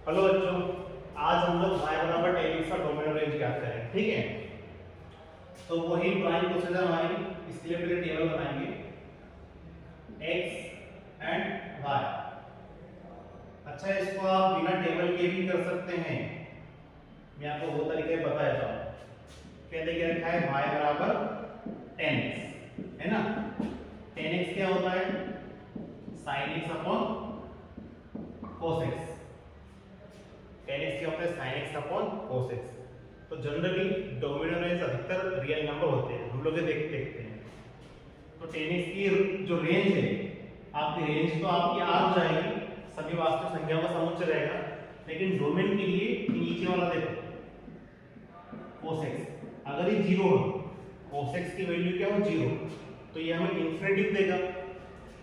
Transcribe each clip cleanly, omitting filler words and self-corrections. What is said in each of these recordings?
Hello बच्चों, आज हम लोग y बराबर tan x का डोमेन रेंज ज्ञात करेंगे। ठीक है, तो वही ड्राइंग प्रोसीजर हमारी। इसके लिए पहले टेबल बनाएंगे x एंड y। अच्छा, इसको आप बिना टेबल के भी कर सकते हैं। मैं आपको वो तरीके बता देता हूँ। क्या देखिए रखा है y बराबर tan x, है ना। tan x क्या होता है? sin x upon cos x। tan x क्या होता है? sin x upon cos x। तो जनरली डोमिनल रेंज अधिकतर रियल नंबर होते हैं, हम लोग ये देखते हैं। तो tan x की जो रेंज है, आपकी रेंज तो आपकी आ जाएगी, सभी वास्तविक संख्याओं का समुच्चय रहेगा। लेकिन डोमेन के लिए नीचे वाला देखो cos x, अगर ये 0 हो, cos x की वैल्यू क्या हो? 0, तो ये हमें इंफिनिटिव देगा।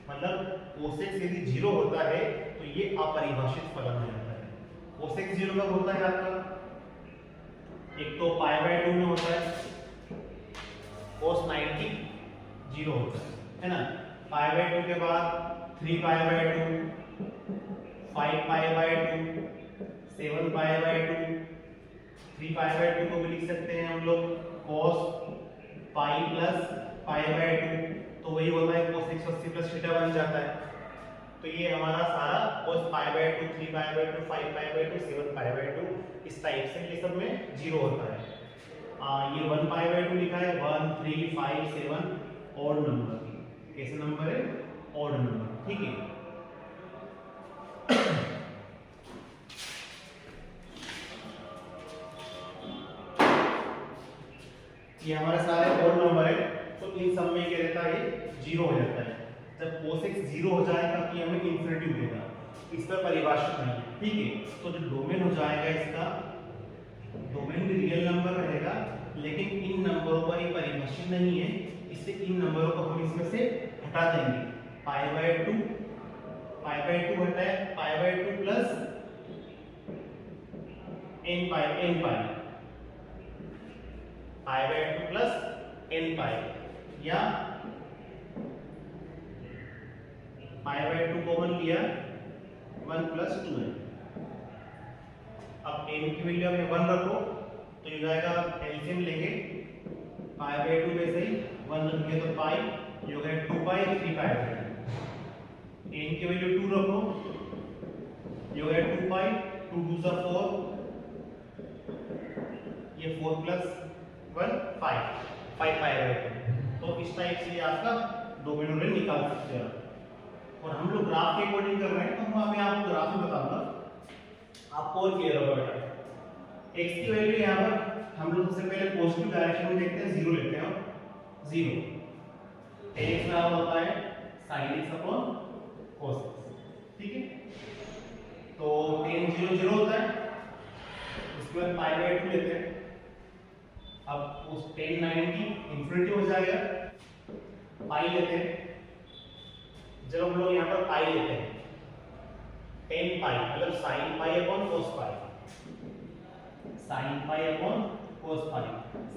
मतलब cos x यदि 0 होता है तो ये अपरिभाषित फलन हो जाता है। cos x 0 कब होता है आपका? एक तो π/2 में होता है, cos 90 0 होता है ना। π/2 के बाद 3π/2, 5π/2, 7π/2, 3π/2 को भी लिख सकते हैं हम लोग cos π प्लस π/2, तो वही होता है cos 180 प्लस थीटा बन जाता है। तो ये हमारा सारा cos π/2, 3π/2, 5π/2, 7π/2 इस टाइप से ये सब में 0 होता है। ये 1π/2 लिखा है, 1, 3, 5, 7 ऑड नंबर। कैसे नंबर है? Odd number. ठीक है, ये हमारे सारे ऑड नंबर है, तो इन सब में क्या रहता है? 0 हो जाता है। जब cos x 0 हो जाएगा कि हमें इंफिनिटिव देगा, इस पर परिभाषित नहीं है। ठीक है, तो जो डोमेन हो जाएगा इसका, डोमेन भी रियल नंबर रहेगा, लेकिन इन नंबरों पर ये परिभाषित नहीं है, इससे इन नंबरों को हम इसमें से हटा देंगे। π/2 हटा है, π/2 प्लस n π/2 प्लस n π, या π/2 कॉमन लिया, 1 प्लस 2n। अब n की वैल्यू में 1 रखो तो ये जाएगा, एलसीएम लेंगे π/2 में से 1 रखेंगे तो पाई, ये हो गया 2π, 3π/2। n की वैल्यू 2 रखो, ये हो गया 2π, 2 2 सा 4, ये 4 प्लस 1 5π/2। तो इस टाइप से आपका डोमेन रेंज निकाल सकते हैं। और हम लोग ग्राफ के अकॉर्डिंग कर रहे हैं, तो मैं आपको ग्राफ में बताऊंगा, आपको और क्लियर होगा बेटा। x की वैल्यू यहाँ पर हम लोग सबसे पहले पॉजिटिव डायरेक्शन में देखते हैं, 0 लेते हैं। 0 x बराबर होता है sin x upon cos x। ठीक है, तो tan 0 0 होता है, उसके बाद π/2 लेते हैं। अब उस tan 90 इंफिनिटी हो जाएगा, पाई लेते हैं। जब हम लोग यहाँ पर पाई लेते हैं, tan पाई मतलब sin पाई अपॉन cos पाई, sin पाई अपॉन cos पाई।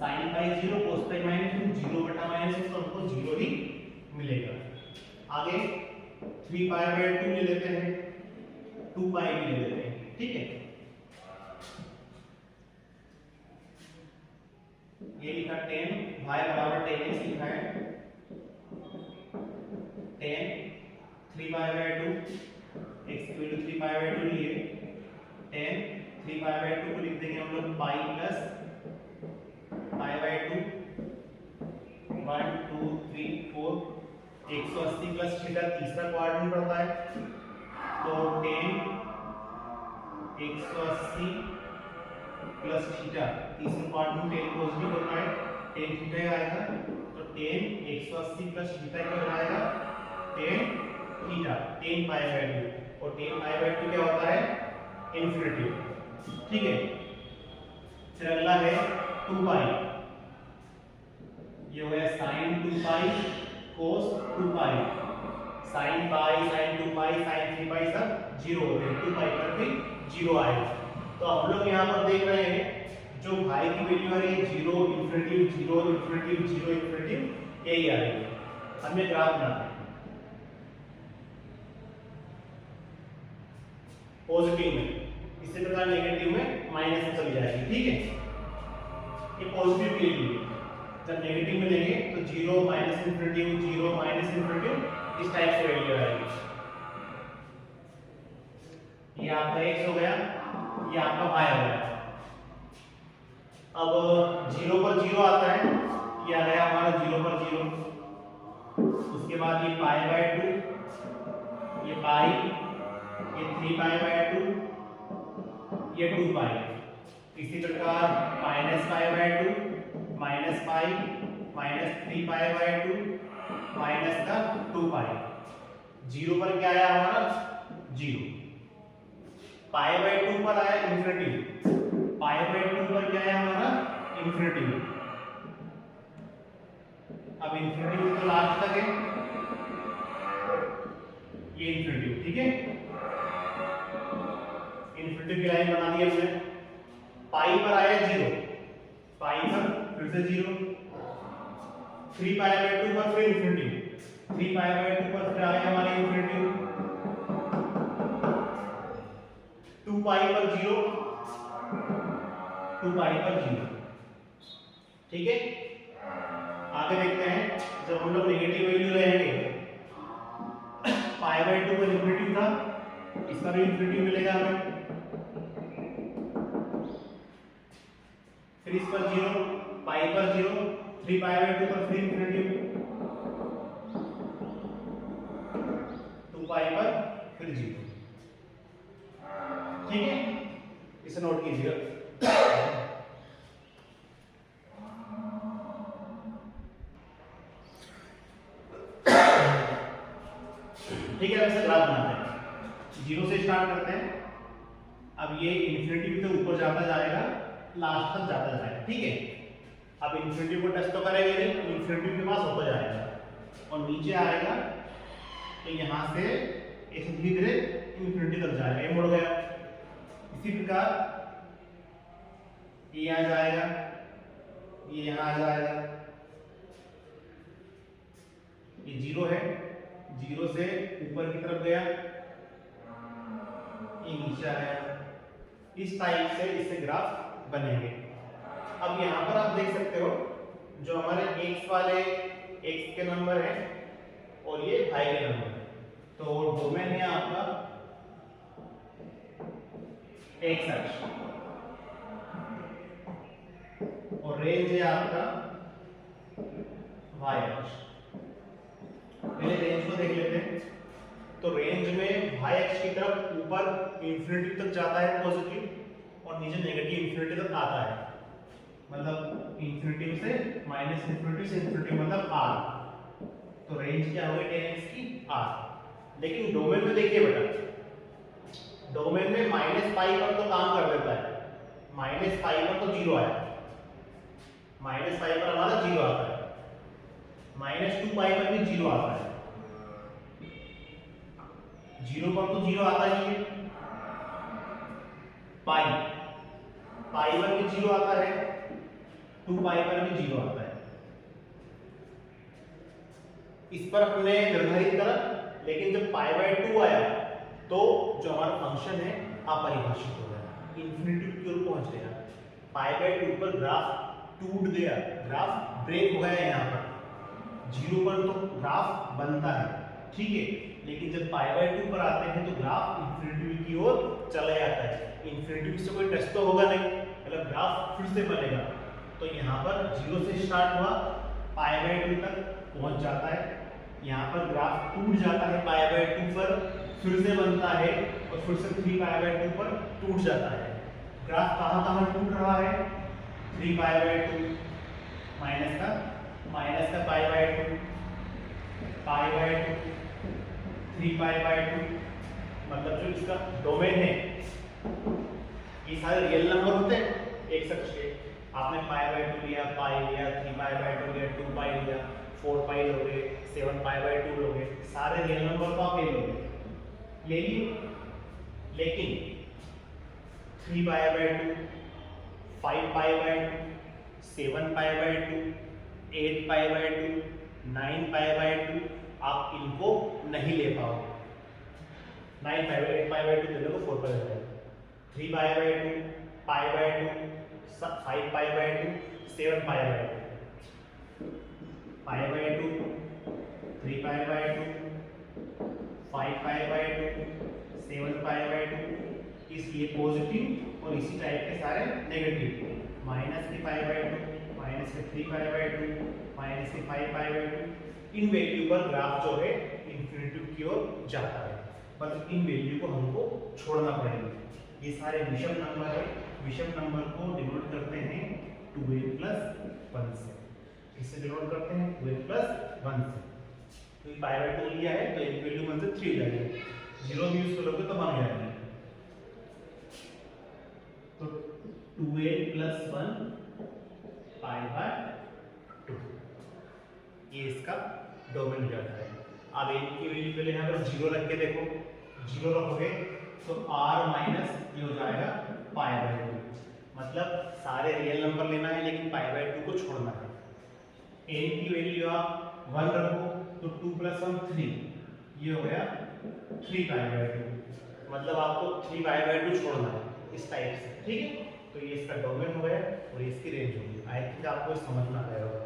sin पाई 0, cos पाई -1, 0 बटा -1, तो हमको 0 ही मिलेगा। आगे 3π/2 ले लेते हैं, 2π भी ले लेते हैं। ठीक है, ये लिखा tan y बराबर tan x लिखा है, tan 3π/2, x की वैल्यू 3π/2 लिए, tan 3π/2 को लिख देंगे हम लोग पाई प्लस π/2, 1 2 3 4, 180 प्लस थीटा तीसरा क्वाड्रेंट पड़ता है, तो tan 180 प्लस थीटा तीसरा क्वाड्रेंट tan पॉजिटिव होता है, tan थीटा आएगा, तो tan 180 प्लस थीटा क्या हो जाएगा? tan थीटा, tan π/2, और tan π/2 क्या होता है? इंफिनिटी। ठीक है, फिर अगला है 2π, ये हो गया sin 2π cos 2π, sin π, sin 2π, sin 3π सब 0 होते हैं, 2π पर भी 0 आएगा। तो हम लोग यहाँ पर देख रहे हैं जो भाई की वैल्यू आ रही है 0 इंफिनिटी 0 इंफिनिटी 0 इंफिनिटी, यही आ रही है। अब मैं ग्राफ बनाते हैं पॉजिटिव में, इसे इसी प्रकार नेगेटिव में माइनस में चली जाएगी, ठीक है। ये पॉजिटिव के लिए, जब नेगेटिव में लेंगे तो 0 माइनस इन्फिनिटी 0 माइनस इन्फिनिटी इस टाइप से वैल्यू आएगी। ये आपका x हो गया, ये आपका y हो गया। अब 0 पर 0 आता है, ये आ गया हमारा 0 पर 0। उसके बाद ये पाई बाय 2, ये पाई, ये 3 पाई बाय 2, ये 2 पाई। इसी प्रकार minus pi by 2, minus pi, minus 3 pi by 2, minus का 2 पाई। 0 पर क्या आया हमारा 0, पाई बाय 2 पर आया इन्फिनिटी, पाई बाय 2 पर क्या आया हमारा इन्फिनिटी। अब इन्फिनिटी तो लास्ट तक है, ये इन्फिनिटी, ठीक है। इन्फिनिटी की लाइन बना दी हमने। पाई पर आया 0, पाई पर फिर से 0, 3 पाई बाय 2 पर फिर इन्फिनिटी, 3 पाई बाय 2 पर फिर आया हमारी इन्फिनिटी, 2 पाई पर 0, 2 पाई पर 0, ठीक है। आगे देखते हैं, जब हम लोग नेगेटिव वैल्यू रहेंगे, पाई बाय 2 पर इन्फिनिटी था, इसका भी इन्फिनिटी मिलेगा हमें, फिर इस पर 0, पाई पर 0, 3 पाई बाय 2 पर फिर इन्फिनिटी, 2 पाई पर फिर 0, ठीक है। इसे नोट कीजिएगा। ठीक है, ऐसे ग्राफ बनाते हैं। 0 से स्टार्ट करते हैं। अब ये इन्फिनिटी से ऊपर जाता जाएगा, लास्ट तक जाता जाएगा, ठीक है। अब इन्फिनिटी को टच तो करेंगे नहीं, इन्फिनिटी के पास होता जाएगा और नीचे आएगा तो यहाँ से ऐसे धीरे धीरे इन्फिनिटी तक जाएगा, ये मुड़ गया। इसी प्रकार ये यहाँ जाएगा, ये यहाँ आ जाएगा, ये 0 है, 0 से ऊपर की तरफ गया, ये नीचे आया। इस टाइप से इससे ग्राफ बनेंगे। अब यहाँ पर आप देख सकते हो, जो हमारे x वाले x के नंबर है और ये y के नंबर है, तो डोमेन है आपका x अक्ष और रेंज है आपका y अक्ष। पहले रेंज को देख लेते हैं। तो रेंज में y अक्ष की तरफ ऊपर इंफिनिटी तक जाता है पॉजिटिव और नीचे नेगेटिव इंफिनिटी तक आता है, मतलब इंफिनिटी से माइनस इंफिनिटी से इंफिनिटी मतलब r। तो रेंज क्या होगी 10x की r। लेकिन डोमेन में देखिए बेटा, डोमेन में माइनस पाई पर तो काम कर देता है, माइनस पाई पर तो 0 आया, माइनस पाई पर हमारा 0 आता है, माइनस 2 पाई पर भी 0 आता है, 0 पर तो 0 आता ही है, पाई पाई पर भी 0 आता है, 2 पाई पर भी 0 आता है। इस पर हमने निर्धारित करा, लेकिन जब पाई बाय 2 आया तो जो हमारा फंक्शन है अपरिभाषित हो गया, इंफिनिटी की ओर पहुंच गया। पाई बाय 2 पर ग्राफ टूट गया, ग्राफ ब्रेक हो गया। यहाँ पर 0 पर तो ग्राफ बनता है, ठीक है, लेकिन जब पाई बाय 2 पर आते हैं तो ग्राफ इंफिनिटी की ओर चला जाता है। इंफिनिटी से कोई टच तो होगा नहीं, मतलब ग्राफ फिर से बनेगा। तो यहाँ पर 0 से स्टार्ट हुआ, पाई बाय 2 तक पहुंच जाता है, यहाँ पर ग्राफ टूट जाता है पाई बाय 2 पर, फिर से बनता है और फिर से 3 पाई बाय 2 पर टूट जाता है। ग्राफ कहाँ टूट रहा है, 3 पाई बाय 2 माइनस का पाई by 2, pi by 2, 3 pi by 2, मतलब जो इसका डोमेन है, ये सारे रियल नंबर होते हैं एक अक्ष के। आपने पाई बाय 2 लिया, पाई लिया, 3 पाई बाय 2 लिया, 2 पाई लिया, 4 पाई लोगे, 7 पाई बाय 2 लोगे, सारे रियल नंबर तो आप ले लोगे, ले लिए। लेकिन 3 पाई by 2, 5 pi by 2, 7 pi by 2, 8 pi by 2, 9 pi by 2 आप इनको नहीं ले पाओगे। 9 पाई बाय 8 पाई बाय 2 ले लोगे, 4 पाई by 2, 3 pi by 2, pi by 2, 5 pi by 2, 7 pi by 2, pi by 2, 3 pi by 2, 5 pi by 2, 7 pi by 2, इसलिए पॉजिटिव और इसी टाइप के सारे नेगेटिव, माइनस की पाई बाय 2, माइनस के 3 पाई बाय 2, माइनस के 5 पाई बाय 2, इन वैल्यू पर ग्राफ जो है इंफिनिटी की ओर जाता है, मतलब इन वैल्यू को हमको छोड़ना पड़ेगा। ये सारे विषम नंबर है, विषम नंबर को डिनोट करते हैं 2n + 1 से। इससे डिनोट करते हैं 2n + 1 से। तो ये पाई बाय 2 लिया है तो एक वैल्यू 1 से 3 हो जाएगी, 0 भी यूज करोगे तो 1 हो जाएगा। तो 2n + 1 पाई बाय 2, ये इसका डोमेन हो जाता है। अब n की वैल्यू पहले यहाँ पर 0 रख के देखो, 0 रखोगे तो r माइनस ये हो जाएगा पाई बाय 2, मतलब सारे रियल नंबर लेना है लेकिन पाई बाय 2 को छोड़ना है। n की वैल्यू आप 1 रखो तो 2 + 1 3, ये हो गया 3 पाई बाय 2, मतलब आपको 3 पाई बाय 2 छोड़ना है इस टाइप से, ठीक है। तो ये इसका डोमेन हो गया और ये इसकी रेंज होगी। आई थिंक आपको समझ में आ गया होगा,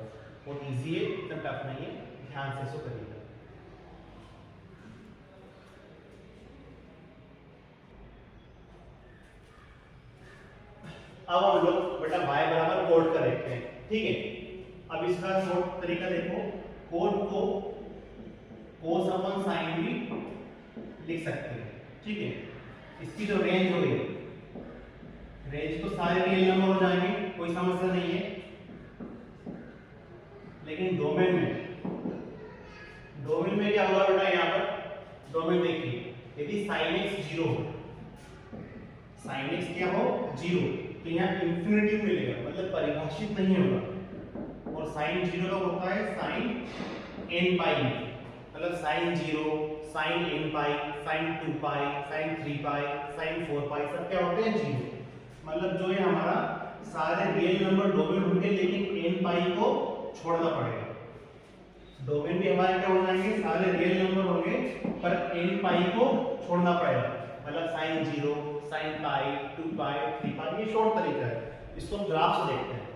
बहुत ईजी है, इतना टफ नहीं है, ध्यान से इसको करिएगा। अब हम लोग बेटा y बराबर कोड का देखते हैं, ठीक है। अब इसका शॉर्ट तरीका देखो, कोड को cos अपन sin भी लिख सकते हैं, ठीक है। इसकी जो रेंज हो गई, रेंज तो सारे रियल नंबर हो जाएंगे, कोई समस्या नहीं है, लेकिन डोमेन में क्या होगा बेटा, यहाँ पर डोमेन देखिए, यदि sin x 0 हो, sin x क्या हो 0, तो यहाँ इंफिनिटी मिलेगा, मतलब परिभाषित नहीं होगा। और sin 0 का होता है sin n पाई, मतलब sin 0, sin n पाई, sin 2 पाई, sin 3 पाई, sin 4 पाई, सब क्या होते हैं 0। मतलब जो है हमारा सारे रियल नंबर डोमेन होंगे, लेकिन n पाई को छोड़ना पड़ेगा। डोमेन भी हमारे क्या हो जाएंगे, सारे रियल नंबर होंगे, पर n पाई को छोड़ना पड़ेगा, मतलब sin 0, sin पाई, 2 पाई, 3 पाई, ये शॉर्ट तरीका है। इसको हम ग्राफ से देखते हैं।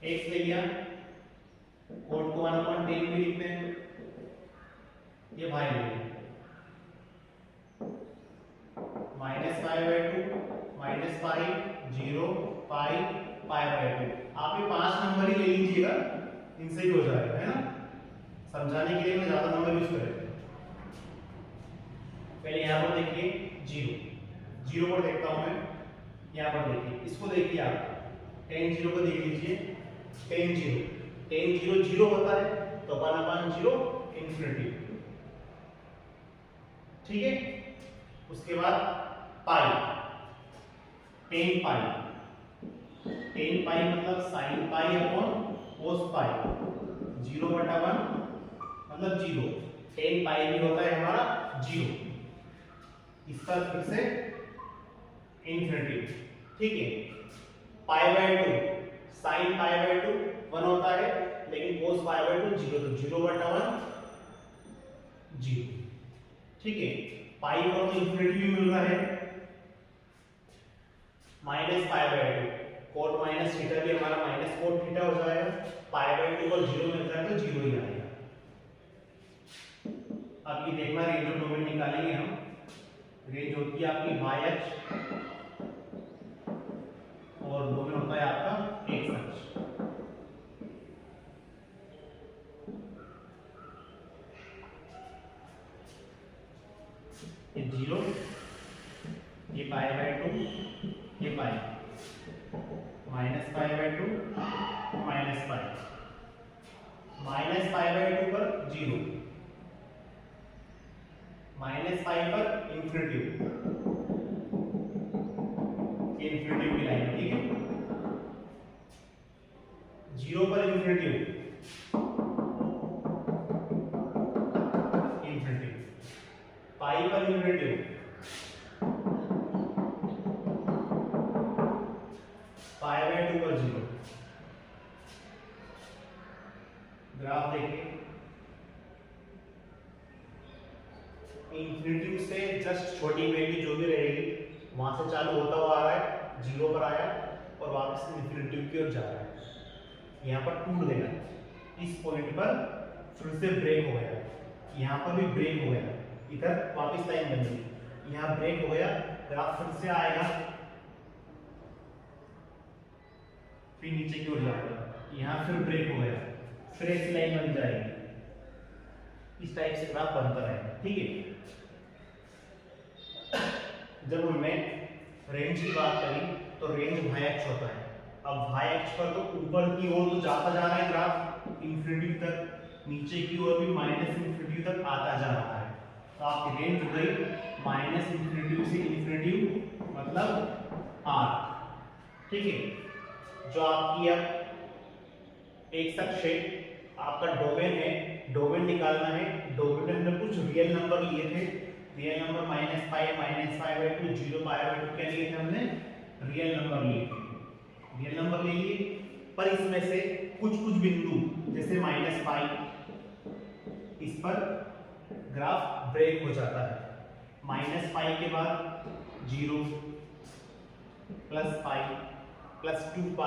x ले लिया, कोड को 1/10 भी लिखते हैं, ये y ले लिया, minus pi by 2, minus pi, 0, pi, pi by 2। आप ये 5 नंबर ही ले लीजिएगा, इनसे ही हो जाएगा, है ना। समझाने के लिए मैं ज्यादा नंबर यूज करेंगे। पहले यहाँ पर देखिए 0 पर देखता हूं मैं, यहाँ पर देखिए, इसको देखिए आप 10 0 को देख लीजिए, 10 0 0 होता है तो 1/0 इंफिनिटी, ठीक है। उसके बाद पाई, 10 पाई मतलब sin पाई अपॉन cos पाई, 0/1 मतलब 0, 10 पाई भी होता है हमारा 0, इसका फिर से इंफिनिटी, ठीक है। पाई बाय 2, sin पाई बाय 2 1 होता है, लेकिन cos पाई बाय 2 0, तो 0/1 0, ठीक है। पाई को तो इंफिनिटी भी मिल रहा है, minus pi by 2, cot minus theta भी हमारा माइनस कोट थीटा हो जाएगा, पाई बाय 2 को 0 मिल जाए तो 0 ही आएगा। अब ये देखना, रेंज ऑफ डोमेन निकालेंगे हम, रेंज होती है आपकी y अक्ष और डोमेन होता है आपका x अक्ष। ये 0, ये पाई बाय 2, ये pi, minus pi by 2, minus pi, minus pi by 2 पर 0, माइनस पाई पर इंफिनिटी की लाइन, ठीक है। 0 पर इंफिनिटी, पाई पर इंफिनिटी, पाई बाय 2 पर 0। ग्राफ देखिए, इंफिनिटी से जस्ट छोटी वैल्यू जो भी रहेगी वहां से चालू होता हुआ आ रहा है, 0 पर आया और वापस इंफिनिटी की ओर जा रहा है। यहाँ पर टूट गया, इस पॉइंट पर फिर से ब्रेक हो गया, यहाँ पर भी ब्रेक हो गया, इधर वापस लाइन बन गई, यहाँ ब्रेक हो गया, ग्राफ फिर से आएगा, फिर नीचे की ओर जाएगा, यहाँ फिर ब्रेक हो गया, फिर ऐसी लाइन बन जाएगी। इस टाइप से ग्राफ बनता रहेगा। ठीक है, जब हमने रेंज की बात करी तो रेंज y अक्ष होता है। अब y अक्ष पर तो ऊपर की ओर तो जाता जा रहा है ग्राफ इंफिनिटी तक, नीचे की ओर भी माइनस इंफिनिटी तक आता जा रहा है। तो आपकी रेंज हो गई माइनस इंफिनिटी से इंफिनिटी, मतलब r। ठीक है, जो आपकी अब एक सच है, आपका डोमेन है, डोमेन निकालना है। डोमेन में हमने कुछ रियल नंबर लिए थे, रियल नंबर -5 0 π/2 क्या लिए थे हमने, रियल नंबर लिए थे, रियल नंबर ले लिए। पर इसमें से कुछ बिंदु जैसे -π, इस पर ग्राफ ब्रेक हो जाता है। -π के बाद 0 +π +2π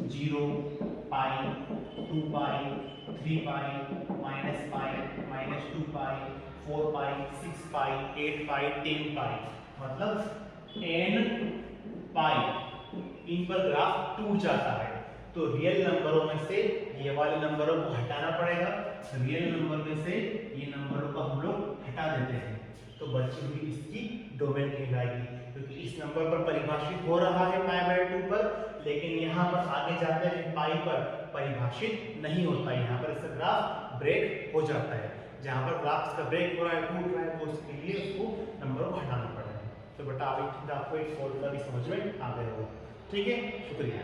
0 π 2π 3π -π -2π 4π 6π 8π 10π, मतलब n π इन पर ग्राफ टूट जाता है। तो रियल नंबरों में से ये वाले नंबरों को हटाना पड़ेगा, रियल नंबर में से ये नंबरों को हम लोग हटा देते हैं, तो बची हुई इसकी डोमेन कहलाएगी। क्योंकि इस नंबर पर परिभाषित हो रहा है π/2 पर, लेकिन यहाँ पर आगे जाते हैं पाई पर परिभाषित नहीं होता, यहाँ पर इसका ग्राफ ब्रेक हो जाता है। जहाँ पर ग्राफ इसका ब्रेक हो रहा है, टूट रहा है, तो उसके लिए उसको नंबर को हटाना पड़ेगा। तो बेटा आपको एक फॉर्मूला भी समझ में आ गया होगा। ठीक है, शुक्रिया।